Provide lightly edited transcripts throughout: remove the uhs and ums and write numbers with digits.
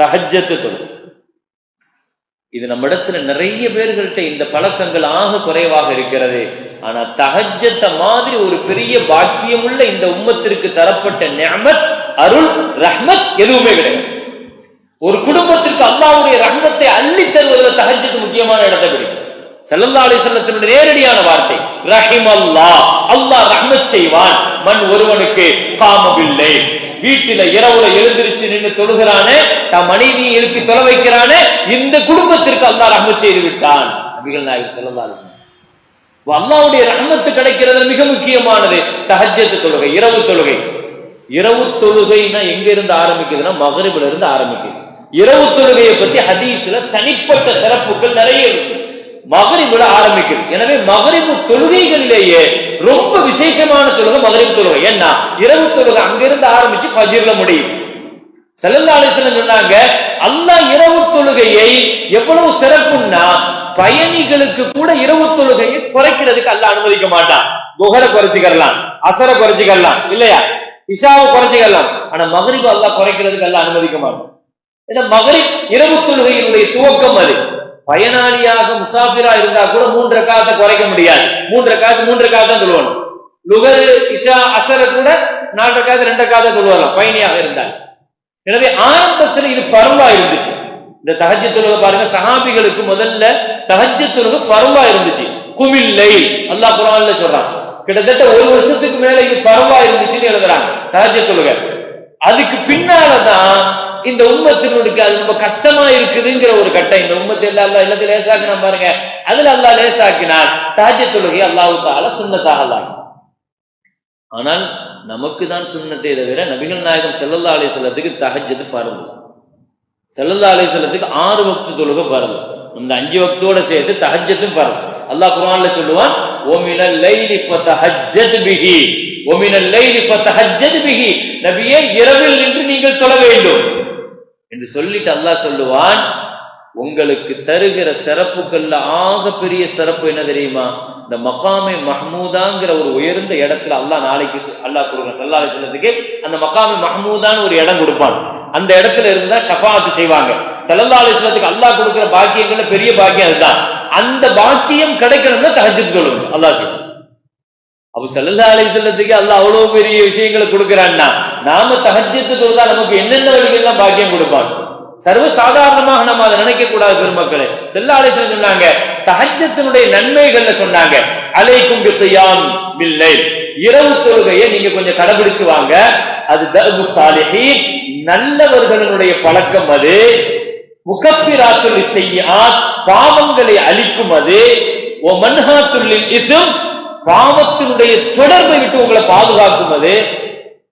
தஹஜ்ஜத் தொழுகை. இது நம்ம இடத்துல நிறைய பேர்கள்ட்ட இந்த பழக்கங்கள் ஆக குறைவாக இருக்கிறது. ஆனா தஹஜ்ஜத் மாதிரி ஒரு பெரிய பாக்கியம் உள்ள இந்த உம்மத்திற்கு தரப்பட்ட நிஅமத், அருள், ரஹ்மத் எதுவுமே கிடையாது. ஒரு குடும்பத்திற்கு அல்லாஹ்வுடைய ரஹ்மத்தை அள்ளி தருவதில் தஹஜ்ஜத் முக்கியமான இடத்தை பிடிக்கும். ஸல்லல்லாஹு அலைஹி வஸல்லத்தினுடைய நேரடியான வார்த்தை ரஹிமல்லாஹ், அல்லாஹ் ரஹ்மத் செய்வான். மன் ஒருவனுக்கு காமபில்லை, வீட்டில இரவுல எழுந்திருச்சு நின்று தொழுகிறானே, தன் மனைவியை எழுப்பி தொலை வைக்கிறானே, இந்த குடும்பத்திற்கு அல்லாஹ் ரஹ்மத் செய்து விட்டான். நபிகள் நாயகம் ஸல்லல்லாஹு அலைஹி வஸல்லம். அல்லாஹ்வுடைய ரஹ்மத் கிடைக்கிறது மிக முக்கியமானது தஹஜ்ஜத் தொழுகை, இரவு தொழுகை. இரவு தொழுகைனா எங்க இருந்து ஆரம்பிக்குதுன்னா மக்ரிப்ல இருந்து ஆரம்பிக்குது. இரவு தொழுகையை பத்தி ஹதீஸ்ல தனிப்பட்ட சிறப்புகள் நிறைய இருக்கு. மக்ரிப்ல ஆரம்பிக்குது. எனவே மக்ரிப் தொழுகைகளிலேயே ரொம்ப விசேஷமான தொழுகை மக்ரிப் தொழுகை. ஏன்னா இரவு தொழுகை அங்கிருந்து ஆரம்பிச்சு ஃபஜ்ர்ல முடியும். ஸல்லல்லாஹு அலைஹி வஸல்லம் சொன்னாங்க, அல்லாஹ் இரவு தொழுகையை எவ்வளவு சிறப்புன்னா பயணிகளுக்கு கூட இரவு தொழுகையை குறைக்கிறதுக்கு அல்லாஹ் அனுமதிக்க மாட்டான். துஹரை குறைச்சிக்கலாம், அஸரை குறைச்சிக்கலாம், இல்லையா, இஷாவை குறைச்சிக்கலாம். ஆனா மக்ரிப் அல்லாஹ் குறைக்கிறதுக்கு அல்லாஹ் அனுமதிக்க மாட்டான். ஏன்னா மக்ரிப் இரவு தொழுகையினுடைய துவக்கம். அது பயனாளியாக முசாஃபிரா இருந்தா கூட 3 ரக்காத்தை குறைக்க முடியாது. 3 ரக்காத்து தான் தொழுவணும். லுகர், இஷா, அஸர கூட 4 ரக்காத்து 2 ரக்காத்தை தொழுவலாம் பயணியாக இருந்தால். எனவே ஆரம்பத்தில் இது ஃபர்லா இருந்துச்சு. இந்த தஹஜ்ஜத் தொழுகை பாருங்க, சஹாபிகளுக்கு முதல்ல தஹஜ்ஜத் தொழுகை ஃபர்லா இருந்துச்சு. குமில் லைல் அல்லாஹ் குர்ஆன்ல சொல்றான். கிட்டத்தட்ட 1 வருஷத்துக்கு மேல இது ஃபர்லா இருந்துச்சுன்னு எழுதுறாங்க தஹஜ்ஜத் தொழுகை. அதுக்கு பின்னாலதான் இந்த உம்மத்தினுடைய அது ரொம்ப கஷ்டமா இருக்குதுங்கிற ஒரு கட்டம். இந்த உம்மத்தை அல்லாஹ் எல்லாத்தையும் லேசாக்கினா பாருங்க, அதுல அல்லாஹ் லேசாக்கினார். தஹஜ்ஜத் தொழுகை அல்லாஹ் தஆலா சுன்னத்தாக ஆக்கினார். ஆனால் நமக்கு தான் சுன்னத்தை தவிர நபிகள் நாயகம் ஸல்லல்லாஹு அலைஹி வஸல்லத்துக்கு தஹஜ்ஜத் ஃபர்து. ஸல்லல்லாஹு அலைஹி வஸல்லத்துக்கு 6 வக்த் தொழுகை ஃபர்து. இந்த 5 வக்தோட சேர்த்து தஹஜ்ஜத்தும் ஃபர்து. அல்லாஹ் குர்ஆன்ல சொல்லுவான், "ஓ மினல் லைலி ஃபதஹஜ்ஜத் பிஹி, ஓ மினல் லைலி ஃபதஹஜ்ஜத் பிஹி." நபியே, இரவில் நின்று நீங்கள் தொழ வேண்டும் என்று சொல்லிட்டு அல்லாஹ் சொல்லுவான், உங்களுக்கு தருகிற சிறப்புகள்ல ஆக பெரிய சிறப்பு என்ன தெரியுமா? இந்த மகாமே மஹ்மூதாங்கிற ஒரு உயர்ந்த இடத்துல அல்லாஹ் நாளைக்கு அல்லாஹ் கொடுக்குற ஸல்லல்லாஹு அலைஹி வஸல்லத்துக்கு அந்த மகாமே மஹ்மூதான்னு ஒரு இடம் கொடுப்பான். அந்த இடத்துல இருந்தா ஷஃபாஅத் செய்வாங்க. ஸல்லல்லாஹு அலைஹி வஸல்லத்துக்கு அல்லாஹ் கொடுக்கிற பாக்கியங்கள்ல பெரிய பாக்கியம் அதுதான். அந்த பாக்கியம் கிடைக்கணும்னா தஹஜ்ஜத் தொழுங்க அல்லாஹ் சொல்றான். அப்ப ஸல்லல்லாஹு அலைஹி வஸல்லத்துக்கு அல்லாஹ் அவ்வளவு பெரிய விஷயங்களை கொடுக்கிறான்னா நாம தஹஜ்ஜத் தொழுதா நமக்கு என்னென்ன வழிகள்லாம் பாக்கியம் கொடுப்பான். சர்வ சாதாரணமாக நம்ம அதை நினைக்க கூடாது பெருமக்களே. ஸல்லல்லாஹு அலைஹி வஸல்லம் சொன்னாங்க, தஹஜ்ஜத்தினுடைய நன்மைகள்ல சொன்னாங்க, அலைக்கும் பிக்யாம் பில்லைல், இரவு தொழுகையை நீங்க கொஞ்சம் கடைபிடிச்சு வாங்க. அது தஅபு சாலிஹீன், நல்லவர்களுடைய பழக்கம். அது முகஃபிராத்துல் லிஸ்ஸய்யிஆத், பாவங்களை அழிக்கும். அது வ மன்ஹாத்துல் லில் இஸ்ம், பாவத்தினுடைய தொடர்பை விட்டு உங்களை பாதுகாக்கும். அது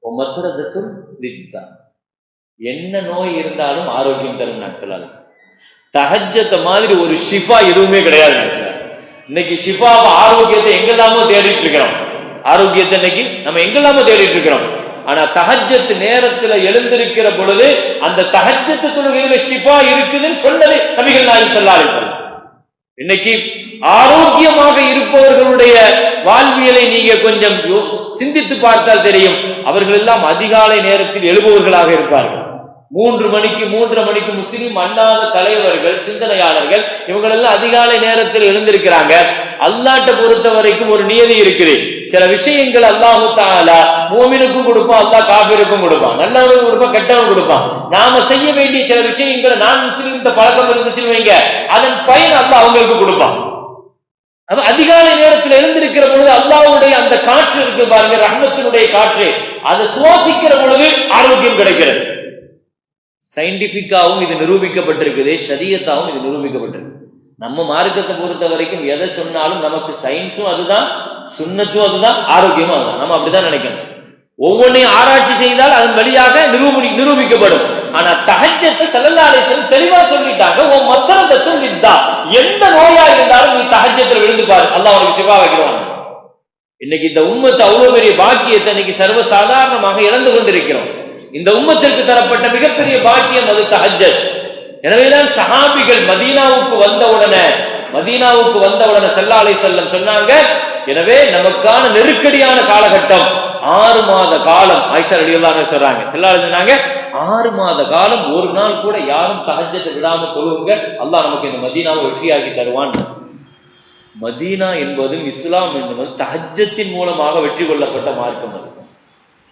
வ மத்ரதத்துல் லித்தா, என்ன நோய் இருந்தாலும் ஆரோக்கியம் தரும். நான் சொல்லல, தஹஜ்ஜத் மாதிரி ஒரு ஷிஃபா எதுவுமே கிடையாது. இன்னைக்கு ஷிஃபாவை, ஆரோக்கியத்தை எங்கெல்லாமோ தேடிட்டு இருக்கிறோம். ஆரோக்கியத்தை இன்னைக்கு நம்ம எங்கெல்லாமோ தேடிட்டு இருக்கிறோம். ஆனா தஹஜ்ஜத் நேரத்துல எழுந்திருக்கிற பொழுது அந்த தஹஜ்ஜத் தொழுகையில ஷிஃபா இருக்குதுன்னு சொன்னது நபிகள் நாயகம் ஸல்லல்லாஹு அலைஹி வஸல்லம். இன்னைக்கு ஆரோக்கியமாக இருப்பவர்களுடைய வாழ்வியலை நீங்க கொஞ்சம் சிந்தித்து பார்த்தால் தெரியும். அவர்கள் எல்லாம் அதிகாலை நேரத்தில் எழுபவர்களாக இருப்பார்கள். 3 மணிக்கு 3:30 மணிக்கு முஸ்லிம் அல்லாத தலைவர்கள், சிந்தனையாளர்கள், இவங்க எல்லாம் அதிகாலை நேரத்தில் எழுந்திருக்கிறாங்க. அல்லாஹ்ட்ட பொறுத்த வரைக்கும் ஒரு நியதி இருக்குது. சில விஷயங்கள் அல்லாஹ் தஆலா மூமினுக்கும் கொடுப்பான், அல்லாஹ் காஃபிருக்கும் கொடுப்பான், நல்லவனுக்கும் கொடுப்பான், கெட்டவனுக்கும் கொடுப்பான். நாம செய்ய வேண்டிய சில விஷயங்களை நான் முஸ்லிம் பழக்கம் இருந்துச்சுன்னு வைங்க, அதன் பயன் அல்லாஹ் அவங்களுக்கு கொடுப்பான். அதிகாலை நேரத்தில் எழுந்திருக்கிற பொழுது அல்லாஹ்வுடைய அந்த காற்று இருக்கு பாருங்க, ரஹ்மத்தினுடைய காற்று, அதை சுவாசிக்கிற பொழுது ஆரோக்கியம் கிடைக்கிறது. சயின்டிபிக்காவும் இது நிரூபிக்கப்பட்டிருக்குது, ஷரியத்தாவும் இது நிரூபிக்கப்பட்டிருக்கு. நம்ம மார்க்கத்தை பொறுத்த வரைக்கும் எதை சொன்னாலும் நமக்கு சயின்ஸும் அதுதான், சுன்னத்தும் அதுதான், ஆரோக்கியமும் அதுதான். நம்ம அப்படிதான் நினைக்கணும். ஒவ்வொன்றையும் ஆராய்ச்சி செய்தால் அதன் வழியாக நிரூபிக்கப்படும். ஆனா தஹஜ்ஜத்தை ஸல்லல்லாஹு அலைஹி வஸல்லம் தெளிவா சொல்லிட்டாங்க, ஓ மத்ரதத்துல் லித்தா, எந்த நோயா இருந்தாலும் நீ தஹஜ்ஜத்துல விழுந்து பாரு, அல்லாஹ் உனக்கு ஷிஃபா வைக்கிறான். இன்னைக்கு இந்த உம்மத்து அவ்வளவு பெரிய பாக்கியத்தை இன்னைக்கு சர்வ சாதாரணமாக இழந்து கொண்டிருக்கிறோம். இந்த உம்மத்திற்கு தரப்பட்ட மிகப்பெரிய பாக்கியம் அது தஹஜ்ஜத். எனவேதான் சஹாபிகள் மதீனாவுக்கு வந்தவுடனே ஸல்லல்லாஹு அலைஹி வஸல்லம் சொன்னாங்க, எனவே நமக்கான நெருக்கடியான காலகட்டம் 6 மாத காலம். ஆயிஷா ரலியல்லாஹு அன்ஹா சொல்றாங்க, ஸல்லல்லாஹு அலைஹி வஸல்லம் சொன்னாங்க, 6 மாத காலம் ஒரு நாள் கூட யாரும் தஹஜ்ஜத்தை விடாம தொழுவுங்க, அல்லாஹ் நமக்கு இந்த மதீனாவை வெற்றியாக்கி தருவான். மதீனா என்பதும் இஸ்லாம் என்பதும் தஹஜ்ஜத்தின் மூலமாக வெற்றி கொள்ளப்பட்ட மார்க்கம். அது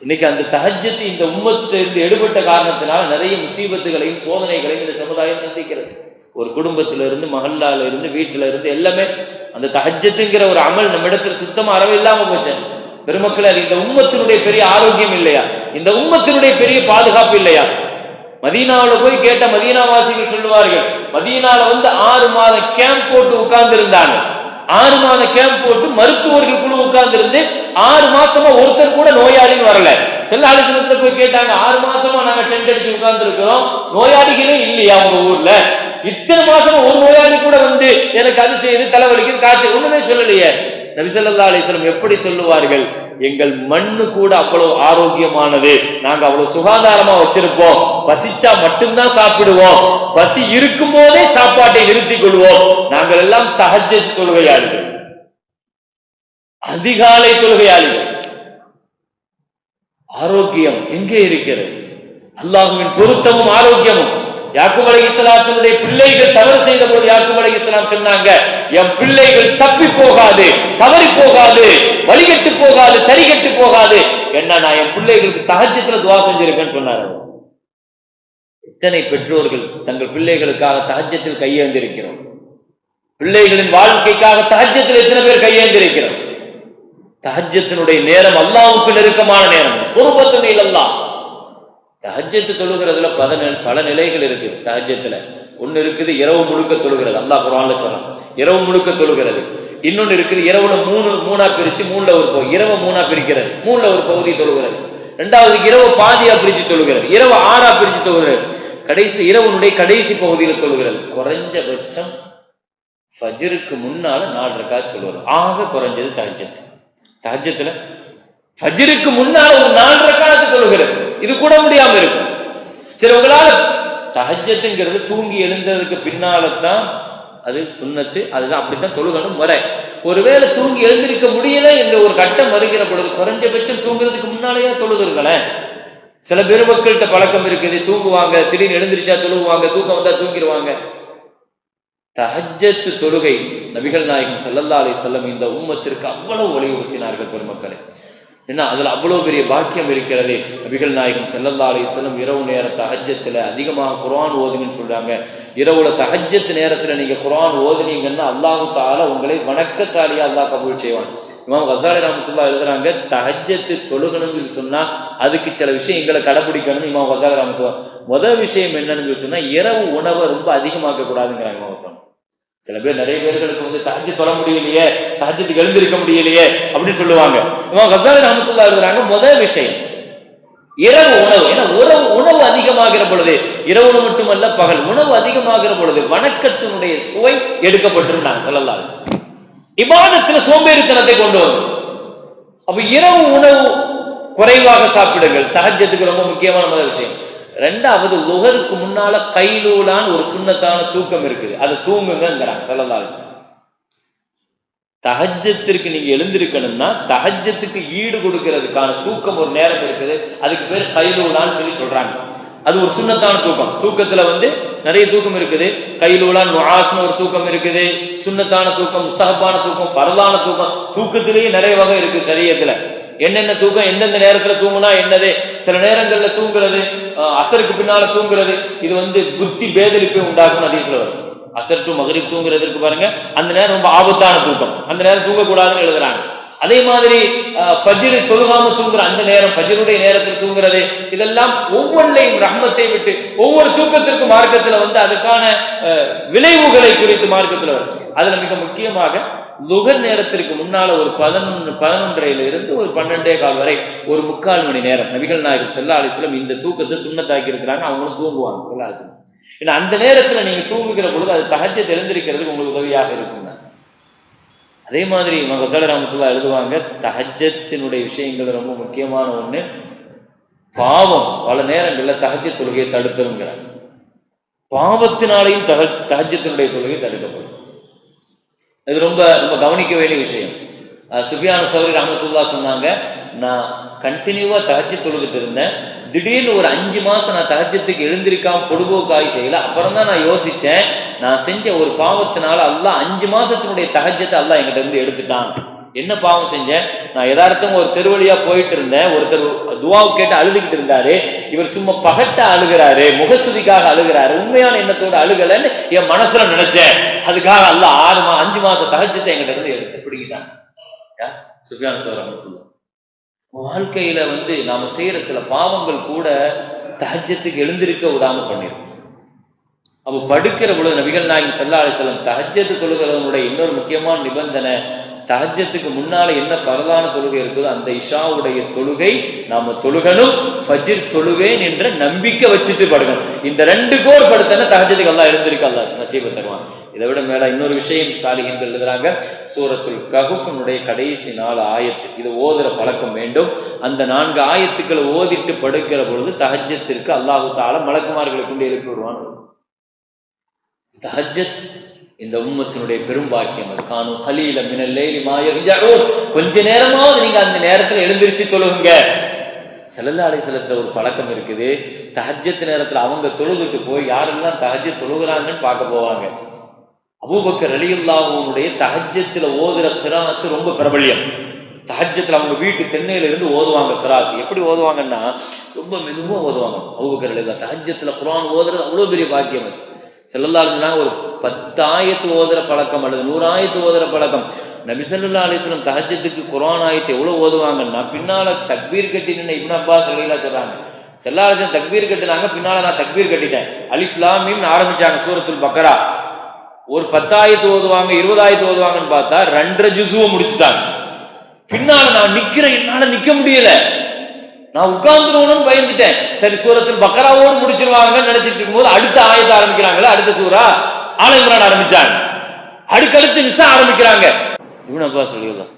இன்னைக்கு அந்த தஹஜ்ஜத் இந்த உம்மத்தில இருந்து எடுபட்ட காரணத்தினால நிறைய முசீபத்துகளையும் சோதனைகளையும் இந்த சமுதாயம் சந்திக்கிறது. ஒரு குடும்பத்திலிருந்து, மஹல்லால இருந்து, வீட்டுல இருந்து எல்லாமே அந்த தஹஜ்ஜத்துங்கிற ஒரு அமல் நம்ம இடத்துல சுத்தமா அறவே இல்லாம போச்சு. பெருமக்கள், அது இந்த உம்மத்தினுடைய பெரிய ஆரோக்கியம் இல்லையா? இந்த உம்மத்தினுடைய பெரிய பாதுகாப்பு இல்லையா? மதீனாவில் போய் கேட்ட மதீனாவாசிகள் சொல்லுவார்கள், மதீனால 6 மாத கேம்ப் போட்டு உட்கார்ந்து இருந்தாங்க. 6 மாத கேம்ப் போட்டு மருத்துவர்கள் குழு உட்கார்ந்து இருந்து 6 மாசமா ஒருத்தர் கூட நோயாளின்னு வரல. செல்ல ஆலோசனத்துல போய் கேட்டாங்க, 6 மாசமா நாங்க டென்ட் அடிச்சு உட்கார்ந்து இருக்கிறோம், நோயாளிகளே இல்லையா உங்க ஊர்ல? இத்தனை மாசமா ஒரு நோயாளி கூட எனக்கு அது செய்யுது, தலைவலிக்குது, காய்ச்சல் ஒண்ணுமே சொல்லலையே. நபி ஸல்லல்லாஹு அலைஹி வஸல்லம் எப்படி சொல்லுவார்கள், எங்கள் மண்ணு கூட அவ்வளவு ஆரோக்கியமானது, நாங்க அவ்வளவு சுகாதாரமா வச்சிருப்போம், பசிச்சா மட்டும்தான் சாப்பிடுவோம், பசி இருக்கும் போதே சாப்பாட்டை நிறுத்திக் கொள்வோம், நாங்கள் எல்லாம் தஹஜ்ஜத் தொழுகையாளிகள், அதிகாலை தொழுகையாளிகள். ஆரோக்கியம் எங்கே இருக்கிறது? அல்லாஹ்வின் பொருத்தமும் ஆரோக்கியமும். யாக்கூப் அலைஹிஸ்ஸலாத்தினுடைய பிள்ளைகள் தவறு செய்த போது யாக்கூப் அலைஹிஸ்ஸலாம் சொன்னாங்க, என் பிள்ளைகள் தப்பி போகாது, தவறி போகாது, வழிகட்டு போகாது, தரிகட்டு போகாது, என்ன நான் என் பிள்ளைகளுக்கு தஹஜ்ஜத்ல துஆ செஞ்சிருக்கேன்னு சொன்னார். எத்தனை பெற்றோர்கள் தங்கள் பிள்ளைகளுக்காக தஹஜ்ஜத்தில் கையேந்திருக்கிறோம்? பிள்ளைகளின் வாழ்க்கைக்காக தஹஜ்ஜத்தில் எத்தனை பேர் கையேந்திருக்கிறோம்? தஹஜ்ஜத்தினுடைய நேரம் அல்லாஹ்வுக்கு நெருக்கமான நேரம். குர்பத்துன் இலல்லாஹ். தஹஜ்ஜத் தொழுகிறதுல பல நிலைகள் இருக்கு. தஹஜ்ஜத்துல ஒன்னு இருக்குது இரவு முழுக்க தொழுகிறது, அல்லாஹ் குர்ஆன்ல சொல்றான், இரவு முழுக்க தொழுகிறது. இன்னொன்னு இருக்குது இரவுல மூணா பிரிச்சு மூணுல ஒரு பகுதி, இரவு மூணா பிரிக்கிறது, மூணுல ஒரு பகுதி தொழுகிறது. ரெண்டாவது இரவு பாதியா பிரிச்சு தொழுகிறது, இரவு 6ஆ பிரிச்சு தொழுகிறது. கடைசி இரவுனுடைய கடைசி பகுதியில் தொழுகிறது. குறைஞ்சபட்சம் ஃபஜ்ருக்கு முன்னால 4 ரக்காத் தொழுகிறது. ஆக குறைஞ்சது தஹஜ்ஜத். தஹஜ்ஜத்துல ஃபஜ்ருக்கு முன்னால ஒரு 4 ரக்காத் தொழுகிறது. இது கூட முடியாம இருக்கும். சிலவங்களால தஹஜ்ஜத்துங்கிறது தூங்கி எழுந்ததுக்கு பின்னால்தான் அது சுன்னத்து, அதுதான் அப்படித்தான் தொழுகணும் முறை. ஒருவேளை தூங்கி எழுந்திருக்க முடியல என்ற ஒரு கட்டம் வருகிற பொழுது குறைஞ்சபட்சம் தூங்குறதுக்கு முன்னாலேயே தொழுதுருங்களேன். சில பெருமக்கள்கிட்ட பழக்கம் இருக்குது, தூங்குவாங்க, திடீர்னு எழுந்திருச்சா தொழுவாங்க, தூக்கம் வந்தா தூங்கிடுவாங்க. தஹஜ்ஜத் தொழுகை நபிகள் நாயகம் ஸல்லல்லாஹு அலைஹி வஸல்லம் இந்த உம்மத்திற்கு அவ்வளவு வலியுறுத்தினார்கள் பெருமக்களே. ஏன்னா அதுல அவ்வளவு பெரிய பாக்கியம் இருக்கிறது. நபிகள் நாயகம் ஸல்லல்லாஹு அலைஹி வஸல்லம் இரவு நேர தஹஜ்ஜத்துல அதிகமாக குர்ஆன் ஓதுங்கன்னு சொல்றாங்க. இரவுல தஹஜ்ஜத் நேரத்துல நீங்க குர்ஆன் ஓதுனீங்கன்னா அல்லாஹ் தஆலா உங்களை வணக்கசாலியா அல்லாஹ் கபூல் செய்வான். இமாம் கஸாலி ரஹ்மத்துல்லாஹி எழுதுறாங்க, தஹஜ்ஜத் தொழுகணும்னு சொன்னா அதுக்கு சில விஷயங்களை கடைபிடிக்கணும்னு இமாம் கஸாலி ரஹ்மத்துல்லாஹ். முதல் விஷயம் என்னன்னு சொன்னா இரவு உணவை ரொம்ப அதிகமாக்க கூடாதுங்கிறாங்க இமாம் கஸாலி. சில பேர், நிறைய பேர்களுக்கு தஹஜ்ஜத் தொழ முடியலையே, தஹஜ்ஜத்துக்கு எழுந்திருக்க முடியலையே அப்படின்னு சொல்லுவாங்க. இமாம் கஸாலி ரஹ்மத்துல்லாஹி எழுதுறாங்க, முதல் விஷயம் இரவு உணவு. ஏன்னா உணவு அதிகமாகிற பொழுது, இரவு மட்டுமல்ல பகல் உணவு அதிகமாகிற பொழுது வணக்கத்தினுடைய சுவை எடுக்கப்பட்டிருந்தாங்க ஸல்லல்லாஹு அலைஹி வஸல்லம். இபாதத்துல சோம்பேறித்தனத்தை கொண்டு வந்து, அப்ப இரவு உணவு குறைவாக சாப்பிடுங்கள். தஹஜ்ஜத்துக்கு ரொம்ப முக்கியமான முதல் விஷயம். ரெண்டாவது, லுஹருக்கு முன்னால கைலூலான்னு ஒரு சுன்னத்தான தூக்கம் இருக்குது, அது தூங்குங்கிறாங்க ஸல்லல்லாஹு அலைஹி வஸல்லம். தஹஜ்ஜத்திற்கு நீங்க எழுந்திருக்கணும்னா தஹஜ்ஜத்துக்கு ஈடு கொடுக்கிறதுக்கான தூக்கம் ஒரு நேரம் இருக்குது, அதுக்கு பேர் கைலூலான்னு சொல்றாங்க. அது ஒரு சுன்னத்தான தூக்கம். தூக்கத்துல நிறைய தூக்கம் இருக்குது. கைலூலா, நுஆஸ்னு ஒரு தூக்கம் இருக்குது, சுன்னத்தான தூக்கம், முஸ்தஹப்பான தூக்கம், ஃபர்லான தூக்கம். தூக்கத்திலேயே நிறைய வகை இருக்கு ஷரியத்துல. என்னென்ன தூக்கம், எந்தெந்த நேரத்துல தூங்குனா என்னது. சில நேரங்கள்ல தூங்குறது, அசருக்கு பின்னால தூங்குறது, இது புத்தி பேதலிப்பை உண்டாக்கும் ஹதீஸ்ல வரும். அசர் டு மக்ரிப் தூங்குறதுக்கு பாருங்க, அந்த நேரம் ரொம்ப ஆபத்தான தூக்கம், அந்த நேரம் தூங்கக்கூடாதுன்னு எழுதுறாங்க. அதே மாதிரி ஃபஜ்ர் தொழுகாம தூங்குற அந்த நேரம், ஃபஜ்ருடைய நேரத்தில் தூங்குறது, இதெல்லாம் ஒவ்வொன்றையும் ரஹ்மத்தை விட்டு ஒவ்வொரு தூக்கத்திற்கும் மார்க்கத்துல அதுக்கான விளைவுகளை குறித்து மார்க்கத்துல வரும். அதுல மிக முக்கியமாக லுஹர் நேரத்திற்கு முன்னால ஒரு 11:30 ஒரு 12:15 வரை ஒரு 3/4 மணி நேரம் நபிகள் நாயகம் ஸல்லல்லாஹு அலைஹி வஸல்லம் இந்த தூக்கத்தை சுன்னத்தாக்கி இருக்கிறாங்க. அவங்களும் தூங்குவாங்க ஸல்லல்லாஹு அலைஹி வஸல்லம். ஏன்னா அந்த நேரத்துல நீங்க தூங்குகிற பொழுது அது தஹஜ்ஜத் எழுந்திருக்கிறதுக்கு உங்களுக்கு உதவியாக இருக்கும். அதே மாதிரி இமாம் கஸாலி ரஹ்மத்துல்லாஹி எழுதுவாங்க, தஹஜ்ஜத்தினுடைய விஷயங்கள் ரொம்ப முக்கியமான ஒண்ணு. பாவம் பல நேரங்கள்ல தஹஜ்ஜத் தொழுகையை தடுத்துருங்கிறாங்க. பாவத்தினாலையும் தஹஜ்ஜத்தினுடைய தொழுகை தடுக்கப்படும். இது ரொம்ப ரொம்ப கவனிக்க வேண்டிய விஷயம். சுஃபியான் சௌரி ரஹ்மத்துல்லாஹ் சொன்னாங்க, நான் கண்டினியூவா தஹஜ்ஜுத் தொழுதுட்டு இருந்தேன். திடீர்னு ஒரு 5 மாசம் நான் தஹஜ்ஜுத்துக்கு எழுந்திருக்காம பொடுபோக்காய் செய்யல. அப்புறம் தான் நான் யோசிச்சேன், நான் செஞ்ச ஒரு பாவத்தினால அல்லாஹ் 5 மாசத்தினுடைய தஹஜ்ஜத்தை அல்லாஹ் என்கிட்ட இருந்து எடுத்துட்டான். என்ன பாவம் செஞ்சேன்? நான் யதார்த்தம் ஒரு தெருவழியா போயிட்டு இருந்தேன், ஒருத்தர் துவாவு கேட்டு அழுதுகிட்டு இருந்தாரு. இவர் சும்மா பகட்ட அழுகிறாரு, முகஸ்துதிக்காக அழுகிறாரு, உண்மையான எண்ணத்தோட அழுகலன்னு என் மனசுல நினைச்சேன். அதுக்காக அல்லாஹ் 5 மாசம் தஹஜ்ஜத்தை என்கிட்ட இருந்து எடுத்து பிடிக்கிட்டான். சுஃபியான் சௌரி ரஹ்மத்துல்லாஹ். வாழ்க்கையில நாம செய்யற சில பாவங்கள் கூட தஹஜ்ஜத்துக்கு எழுந்திருக்க விடாம பண்ணிடும். அப்ப படுக்கிற பொழுது நபிகள் நாயகம் ஸல்லல்லாஹு அலைஹி வஸல்லம் தஹஜ்ஜத் தொழுகிறவனுடைய இன்னொரு முக்கியமான நிபந்தனை, தஹஜ்ஜத்துக்கு முன்னால என்ன ஃபர்லான தொழுகை இருக்குதோ அந்த இஷாவுடைய தொழுகை நாம தொழுகணும், ஃபஜ்ர் தொழுவேன் என்ற நம்பிக்கை வச்சுட்டு படுக்கணும். இந்த 2 கோர் படுத்தன தஹஜ்ஜத்துக்கு அல்லாஹ் எழுந்திருக்க அல்லாஹ் நசீப தருவான். இதை விட மேல இன்னொரு விஷயம் சாலிஹீன்கள் எழுதுறாங்க, சூரத்துல் கஹ்ஃபுனுடைய கடைசி 4 ஆயத்து இது ஓதுற பழக்கம் வேண்டும். அந்த 4 ஆயத்துக்களை ஓதிட்டு படுக்கிற பொழுது தஹஜ்ஜத்திற்கு அல்லாஹு தஆலா மலக்குமார்களை கொண்டு எழுப்பி விடுவான். தஹஜ்ஜத் இந்த உம்மத்தினுடைய பெரும் பாக்கியம். அது கானு கலீல மினல் லைலி மா யஹ்ஜஊன், கொஞ்ச நேரமாவது நீங்க அந்த நேரத்துல எழுந்திருச்சு தொழுகுங்க. ஸல்லல்லாஹு அலைஹி வஸல்லத்துல ஒரு பழக்கம் இருக்குது, தஹஜ்ஜத் நேரத்துல அவங்க தொழுதுட்டு போய் யாரெல்லாம் தஹஜ்ஜத் தொழுகிறாங்கன்னு பார்க்க போவாங்க. அபூபக்கர் ரலியல்லாஹு அன்ஹுடைய தஹஜ்ஜத்துல ஓதுற கிராஅத் ரொம்ப பிரபல்யம். தஹஜ்ஜத்துல அவங்க வீட்டு திண்ணையில இருந்து ஓதுவாங்க கிராஅத். எப்படி ஓதுவாங்கன்னா ரொம்ப மெதுவா ஓதுவாங்க. அபூபக்கர் ரலியல்லாஹு தஹஜ்ஜத்துல குர்ஆன் ஓதுறது அவ்வளவு பெரிய பாக்கியம். ஸல்லல்லாஹு அலைஹி வஸல்லம் ஒரு 10 ஆயத்து ஓதுற பழக்கம் அல்லது 100 ஆயத்து ஓதுற பழக்கம். நபி ஸல்லல்லாஹு அலைஹி வஸல்லம் தஹஜ்ஜத்துக்கு குர்ஆன் ஆயத்து எவ்வளவு ஓதுவாங்கன்னா, பின்னால தக்பீர் கட்டி நின்ன இப்னு அப்பாஸ் ரலியல்லாஹு சொல்றாங்க, ஸல்லல்லாஹு அலைஹி வஸல்லம் தக்பீர் கட்டினாங்க, பின்னால நான் தக்பீர் கட்டிட்டேன், அலிஃப் லாம் மீம் ஆரம்பிச்சாங்க சூரத்துல் பக்ரா. ஒரு 10 ஆயத்து ஓதுவாங்க, 20 ஆயத்து ஓதுவாங்கன்னு பார்த்தா 2.5 ஜுஸுவை முடிச்சுட்டாங்க. பின்னால நான் நிக்கிறேன், என்னால நிக்க முடியல, நான் உட்கார்ந்துருவோம்னு பயந்துட்டேன். சரி சூரத்துல் பக்ராவோடு முடிச்சிருவாங்க நினைச்சிட்டு இருக்கும்போது அடுத்த ஆயத்தை ஆரம்பிக்கிறாங்களா, அடுத்த சூரா ஆல இம்ரான் ஆரம்பிச்சாங்க, அடுக்கடுத்து நிசா ஆரம்பிக்கிறாங்க. இப்னு அப்பாஸ் ரலியல்லாஹு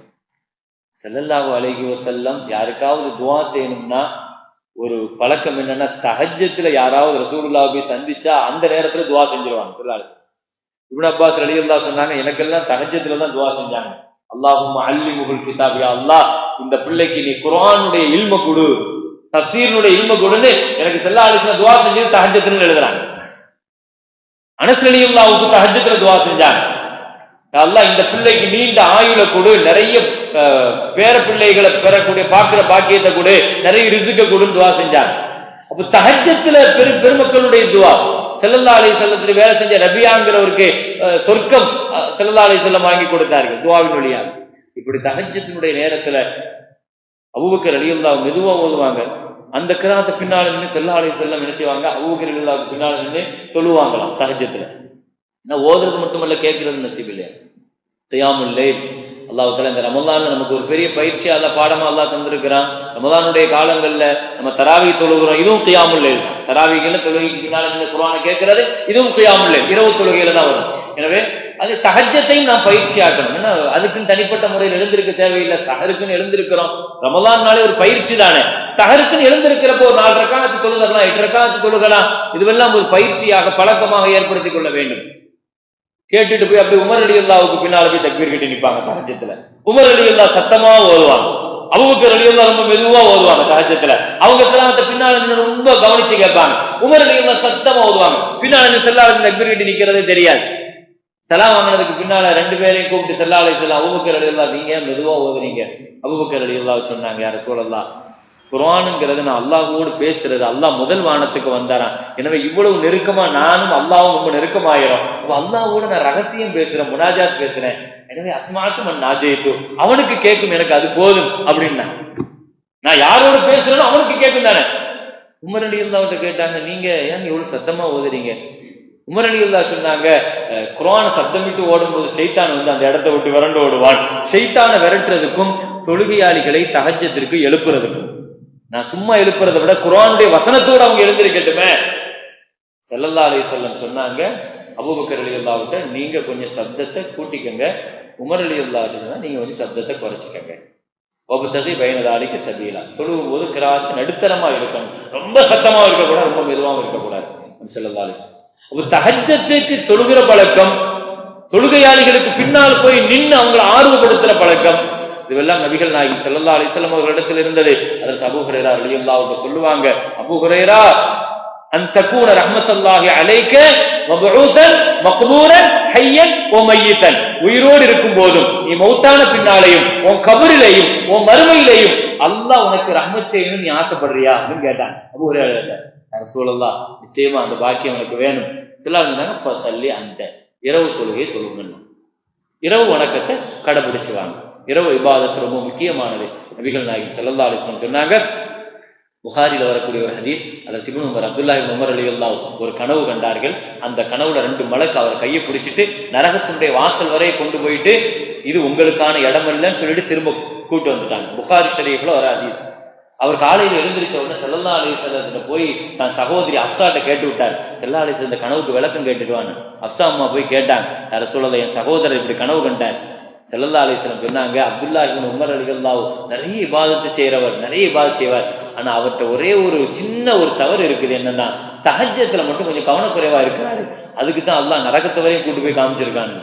ஸல்லல்லாஹு அலைஹி வஸல்லம் யாருக்காவது துஆ செய்யணும்னா ஒரு பழக்கம் என்னன்னா, தஹஜ்ஜத்துல யாராவது ரசூலுல்லாஹ் போய் சந்திச்சா அந்த நேரத்துல துஆ செஞ்சிருவாங்க ஸல்லல்லாஹு அலைஹி வஸல்லம். இப்னு அப்பாஸ் ரலியல்லாஹு சொன்னாங்க, எனக்கெல்லாம் தஹஜ்ஜத்துல தான் துஆ செஞ்சாங்க. அல்லாஹும்ம அல்லிமுல் கிதாப், யா அல்லாஹ் இந்த பிள்ளைக்கு நீ குர்ஆனுடைய இல்ம கொடு, தஃசீருடைய இல்ம கொடுன்னு எனக்கு ஸல்லல்லாஹு அலைஹி வஸல்லம் துஆ செஞ்சது தஹஜ்ஜத்துல எழுதுறாங்க. அனஸ் ரலியல்லாஹுக்கு தஹஜ்ஜத்துல துஆ செஞ்சாங்க, யா அல்லாஹ் இந்த பிள்ளைக்கு நீண்ட ஆயுள கொடு, நிறைய பேர பிள்ளைகளை பெறக்கூடிய பார்க்கிற பாக்கியத்தை கொடு, நிறைய ரிஸ்க கொடுன்னு துஆ செஞ்சாங்க. அப்ப தஹஜ்ஜத்துல பெருமக்களுடைய துஆ. ஸல்லல்லாஹு அலைஹி வஸல்லத்துல வேலை செஞ்ச ரபியாங்கிறவருக்கு சொர்க்கம் ஸல்லல்லாஹு அலைஹி வஸல்லம் வாங்கி கொடுத்தார்கள் துஆவின் வழியாக. இப்படி தஹஜ்ஜத்தினுடைய நேரத்துல அபூபக்கர் ரலியல்லாஹு மெதுவா ஓதுவாங்க. அந்த கிராத்தை பின்னால நின்று ஸல்லல்லாஹு அலைஹி வஸல்லம் நினைச்சுவாங்க, அபூபக்கர் ரலியல்லாஹு பின்னால நின்று தொழுவாங்களாம் தஹஜ்ஜத்துல. நான் ஓதுறது மட்டுமல்ல, கேட்கறது நசீப் இல்லையா. கியாமுல் லைல் அல்லாஹ் தஆலா இந்த ரமலான்ல நமக்கு ஒரு பெரிய பயிற்சியா அல்ல பாடமா அல்லாஹ் தந்திருக்கிறான். ரமலானுடைய காலங்கள்ல நம்ம தராவி தொழுகிறோம், இதுவும் கியாமுல் லைல் தான். தராவிகள்ல தொழுகைக்கு பின்னால நின்று குர்ஆனை கேட்கறது இதுவும் கியாமுல் லைல், இரவு தொழுகையில தான் வரும். எனவே அது தஹஜ்ஜத்தையும் நாம் பயிற்சி ஆக்கணும். ஏன்னா அதுக்குன்னு தனிப்பட்ட முறையில் எழுந்திருக்க தேவையில்லை, சஹருக்குன்னு எழுந்திருக்கிறோம். ரமலான்னாலே ஒரு பயிற்சி தானே. சஹருக்குன்னு எழுந்திருக்கிறப்போ ஒரு 4 ரக்காஅத்து தொழுகலாம், 8 ரக்காஅத்து தொழுகலாம். இதுவெல்லாம் ஒரு பயிற்சியாக பழக்கமாக ஏற்படுத்திக் கொள்ள வேண்டும். கேட்டுட்டு போய் அப்படி உமர் ரலியல்லாஹுக்கு பின்னால போய் தக்பீர் கட்டி நிற்பாங்க தஹஜ்ஜத்துல. உமர் ரலியல்லாஹு சத்தமா ஓதுவாங்க, அபூபக்கர் ரலியல்லாஹு ரொம்ப மெதுவா ஓதுவாங்க தஹஜ்ஜத்துல. அவங்க கிராத்தை பின்னால நின்று ரொம்ப கவனிச்சு கேட்பாங்க. உமர் ரலியல்லாஹு சத்தமா ஓதுவாங்க, பின்னால நின்று ஸல்லல்லாஹு அலைஹி வஸல்லம் தக்பீர் கட்டி நிக்கிறதே தெரியாது. சலாம் வாங்கினதுக்கு பின்னால 2 பேரையும் கூப்பிட்டு ஸல்லல்லாஹு அலைஹி வஸல்லம், அபூபக்கர் ரலியல்லாஹு நீங்க மெதுவா ஓதுறீங்க. அபூபக்கர் ரலியல்லாஹு சொன்னாங்க, யா ரசூலல்லாஹ் குர்ஆனுங்கிறது நான் அல்லாஹ்வோடு பேசுறது, அல்லாஹ் முதல் வானத்துக்கு வந்தாராம், எனவே இவ்வளவு நெருக்கமா நானும் அல்லாஹ்வும் ரொம்ப நெருக்கமாயிரும். அல்லாஹ்வோட நான் ரகசியம் பேசுறேன், முனாஜாத் பேசுறேன், எனவே அஸ்மாத்து மன் நாஜைத்து, அவனுக்கு கேட்கும், எனக்கு அது போதும் அப்படின்னா. நான் யாரோட பேசுறேனோ அவனுக்கு கேட்கும் தானே. உமர் ரலியல்லாஹு கேட்டாங்க, நீங்க ஏன் இவ்வளவு சத்தமா ஓதுறீங்க? உமர் ரலியல்லாஹு சொன்னாங்க, குர்ஆன் சப்தமிட்டு ஓடும்போது ஷைத்தான் அந்த இடத்தை விட்டு விரண்டு ஓடுவான். ஷைத்தானை விரட்டுறதுக்கும் தொழுகையாளிகளை தஹஜ்ஜத்திற்கு எழுப்புறதுக்கும், நான் சும்மா எழுப்புறதை விட குர்ஆனுடைய வசனத்தோடு அவங்க எழுந்திருக்கட்டுமே. ஸல்லல்லாஹு அலைஹி வஸல்லம் சொன்னாங்க, அபூபக்கர் ரலியல்லாஹு நீங்க கொஞ்சம் சப்தத்தை கூட்டிக்கங்க, உமர் ரலியல்லாஹு சொன்னா நீங்க கொஞ்சம் சப்தத்தை குறைச்சிக்கங்க. வபதகி பைன தாலிக சபீலா, தொழுகும் போது கிராத் நடுத்தரமா இருக்கணும், ரொம்ப சத்தமா இருக்கக்கூடாது, ரொம்ப மெதுவாகவும் இருக்கக்கூடாது. ஸல்லல்லாஹு அலைஹி வஸல்லம் அப்ப தஹஜ்ஜத்துக்கு தொழுகிற பழக்கம், தொழுகையாளிகளுக்கு பின்னால் போய் நின்று அவங்களை ஆர்வப்படுத்துற பழக்கம், இதுவெல்லாம் நபிகள் நாயகம் ஸல்லல்லாஹு அலைஹி வஸல்லம் அவர்களிடத்தில் இருந்தது. அதற்கு அபூ ஹுரைரா ரலியல்லாஹு அன்ஹு சொல்லுவாங்க, அபூ ஹுரைரா அன் தகூன ரஹ்மத்துல்லாஹி அலைக மப்ஊஸன் மக்பூரன் ஹய்யன் வ மய்யிதன். உயிரோடு இருக்கும் போதும் நீ மௌத்தான பின்னாலேயும் உன் கபரிலேயும் உன் மறுமையிலேயும் அல்லாஹ் உனக்கு ரஹ்மத் செய்யணும்னு நீ ஆசைப்படுறியா அப்படின்னு கேட்டான். அபூ ஹுரைரா, ரசூலுல்லாஹ் நிச்சயமா அந்த பாக்கியம் எனக்கு வேணும். சிலர் சொன்னாங்க ஃபஸல்லி அந்த இரவு தொழுகை தொழுகணும், இரவு வணக்கத்தை கடைபிடிச்சு வாங்க. இரவு இபாதத்து ரொம்ப முக்கியமானது. நபிகள் நாயகம் ஸல்லல்லாஹு அலைஹி வஸல்லம் சொன்னாங்க, புகாரில வரக்கூடிய ஒரு ஹதீஸ், அதற்கு இப்னு உமர் அப்துல்லாஹ் இப்னு உமர் ரலியல்லாஹு ஒரு கனவு கண்டார்கள். அந்த கனவுல 2 மலக்கு அவர் கையை பிடிச்சிட்டு நரகத்தினுடைய வாசல் வரை கொண்டு போயிட்டு இது உங்களுக்கான இடம் இல்லைன்னு சொல்லிட்டு திரும்ப கூட்டு வந்துட்டாங்க. புகாரி ஷரீஃப்ல ஒரு ஹதீஸ். அவர் காலையில் எழுந்திரிச்ச உடனே ஸல்லல்லாஹு அலைஹி வஸல்லம் போய் தன் சகோதரி ஹப்ஸாட்ட கேட்டு விட்டார். ஸல்லல்லாஹு அலைஹி வஸல்லம் இந்த கனவுக்கு விளக்கம் கேட்டுடுவான்னு ஹப்ஸா அம்மா போய் கேட்டாங்க, யார சொல்லல என் சகோதரர் இப்படி கனவு கண்டார். ஸல்லல்லாஹு அலைஹி வஸல்லம் சொன்னாங்க, அப்துல்லாஹ் இப்னு உமர் ரலியல்லாஹு நிறைய இபாதத்து செய்யறவர், நிறைய இபாதத் செய்வார். ஆனா அவர்கிட்ட ஒரே ஒரு சின்ன ஒரு தவறு இருக்குது. என்னன்னா தஹஜ்ஜத்துல மட்டும் கொஞ்சம் கவனக்குறைவா இருக்கிறாரு. அதுக்கு தான் அல்லாஹ் நரகத்தை வரையும் கூட்டு போய் காமிச்சிருக்காங்க.